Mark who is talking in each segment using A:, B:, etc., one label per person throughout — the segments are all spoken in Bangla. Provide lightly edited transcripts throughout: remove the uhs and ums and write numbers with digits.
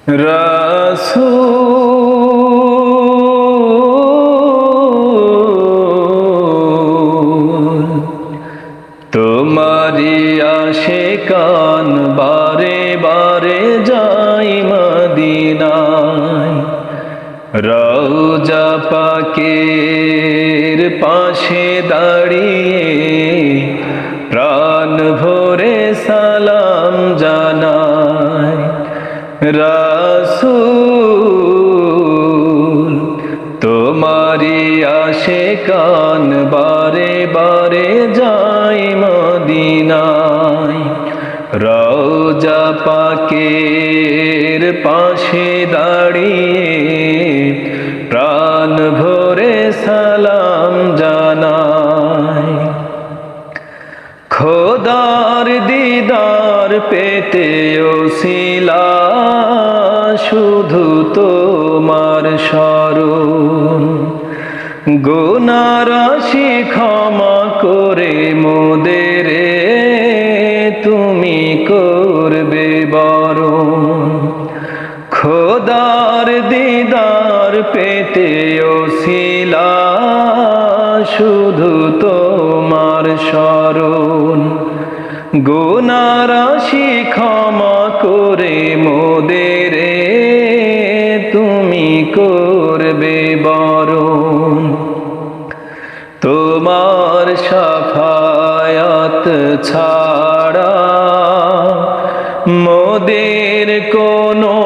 A: রাসূল তোমারি আশিকান বারে বারে যাই মদিনায়। রওজা পাকের পাশে দাঁড়িয়ে প্রাণ ভরে সালাম জানাই। রাসূল তোমারি আশিকান বারে বারে যাই মদিনায়। রওজা পাকের পাশে দাঁড়িয়ে প্রাণ ভরে সালাম জানাই। খোদার দিদার পেতে ওসিলা শুধু তোমার স্মরণ। গুনাহ রাশি ক্ষমা করে মোদের তুমি করবে বরণ। খোদার দিদার পেতে ওসিলা শুধু তোমার স্মরণ। গুনাহ রাশি ক্ষমা করে মোদের তুমি করবে বরণ। তোমার শাফায়াত ছাড়া মোদের কোনো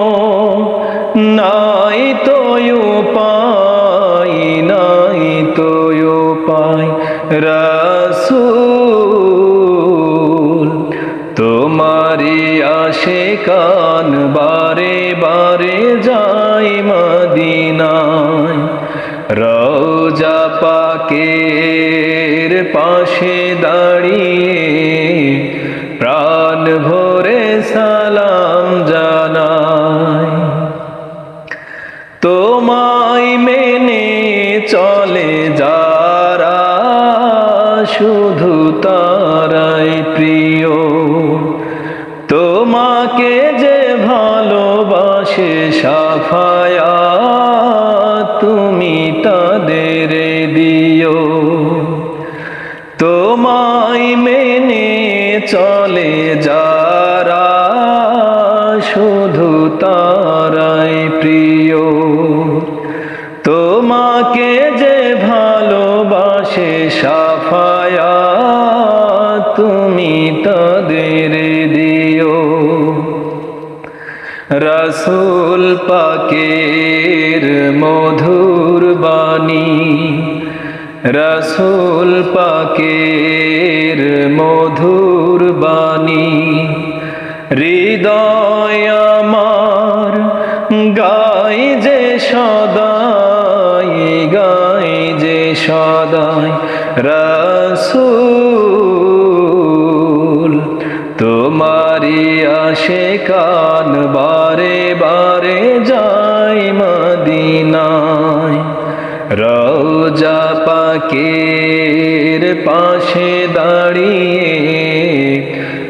A: নাই তো উপায়, নাই তো উপায়। রাসূল তোমারি আশিকান বারে বারে যাই মদিনায়। রওজা পাকের পাশে দাঁড়িয়ে প্রাণ ভরে সালাম জানাই। তোমায় মেনে চলে যারা শুধু তারাই প্রিয়। তোমাকে যে ভালোবাসে শাফায়াত তুমি তাদের দিও। তোমায় মেনে চলে যারা শুধু তারাই প্রিয়। তোমাকে যে ভালোবাসে শাফায়াত তুমি তাদের দিও। রাসূল পাকের মধুর বাণী, রাসূল পাকের মধুর বাণী হৃদয় আমার গাই যে সদাই, গাই যে সদাই। রাসূল তোমারি আশিকান বারে বারে যাই মদিনায়। রওজা পাকের পাশে দাঁড়িয়ে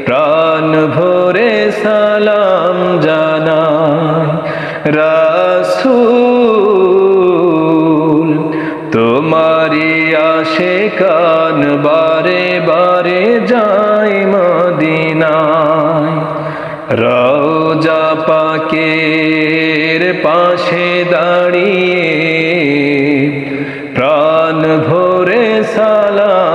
A: প্রাণ ভরে সালাম জানাই। রাসূল তোমারি আশিকান বারে বারে যাই মদিনায়। রওজা পাকের পাশে দাঁড়িয়ে প্রাণ ভরে সালাম